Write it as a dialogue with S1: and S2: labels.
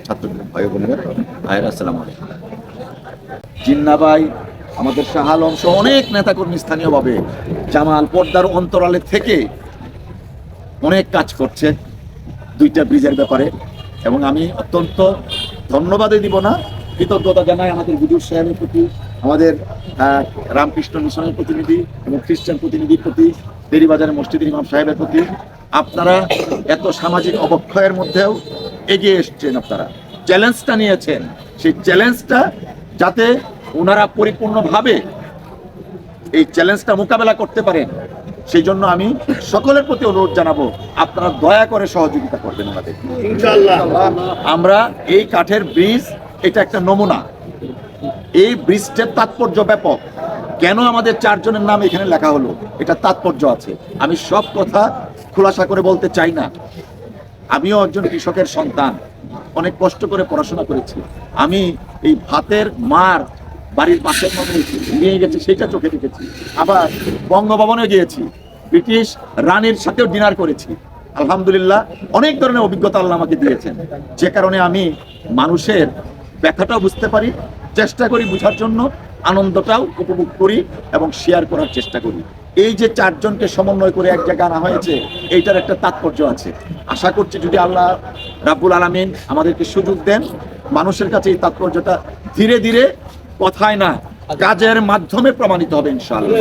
S1: ছাত্র ভাই বোনেরা, ভাইয়েরা, আসসালামু আলাইকুম। জিন্না ভাই, আমাদের শাহ আলম সহ অনেক নেতাকর্মী স্থানীয়ভাবে জামাল পর্দার অন্তরালে থেকে অনেক কাজ করছে দুইটা ব্রিজের ব্যাপারে, এবং আমি অত্যন্ত ধন্যবাদই দিব না, কৃতজ্ঞতা জানাই আমাদের বিদুর সাহেবের প্রতি, আমাদের রামকৃষ্ণ মিশনের প্রতিনিধি এবং খ্রিস্টান প্রতিনিধির প্রতি, দেরিবাজারের মসজিদের ইমাম সাহেবের প্রতি। আপনারা এত সামাজিক অবক্ষয়ের মধ্যেও এগিয়ে এসছেন, আপনারা চ্যালেঞ্জটা নিয়েছেন, সেই চ্যালেঞ্জটা যাতে ওনারা পরিপূর্ণভাবে এই চ্যালেঞ্জটা মোকাবেলা করতে পারেন, সেই জন্য আমি সকলের প্রতি অনুরোধ জানাবো, আপনারা দয়া করে সহযোগিতা করবেন আমাদের। আমরা এই কাঠের ব্রিজ, এটা একটা নমুনা। এই ব্রিজটার তাৎপর্য ব্যাপক। কেন আমাদের 4 জনের নাম এখানে লেখা হলো, এটা তাৎপর্য আছে। আমি সব কথা খোলাসা করে বলতে চাই না। আমিও একজন কৃষকের সন্তান, অনেক কষ্ট করে পড়াশোনা করেছি। আমি এই ভাতের মার বাড়ির পাশের মানুষ নিয়ে গেছে, সেটা চোখে দেখেছি। আবার বঙ্গভবনে গিয়েছি, ব্রিটিশ রানীর সাথেও ডিনার করেছি। আলহামদুলিল্লাহ, অনেক ধরনের অভিজ্ঞতা আল্লাহ আমাকে দিয়েছেন, যে কারণে আমি মানুষের ব্যথাটাও বুঝতে পারি, চেষ্টা করি বুঝার জন্য, আনন্দটাও উপভোগ করি এবং শেয়ার করার চেষ্টা করি। এই যে 4 জনকে সমন্বয় করে এক জায়গায় আনা হয়েছে, এইটার একটা তাৎপর্য আছে। আশা করছি যদি আল্লাহ রাব্বুল আলামিন আমাদেরকে সুযোগ দেন, মানুষের কাছে এই তাৎপর্যটা ধীরে ধীরে কথায় না, কাজের মাধ্যমে প্রমাণিত হবে ইনশাআল্লাহ।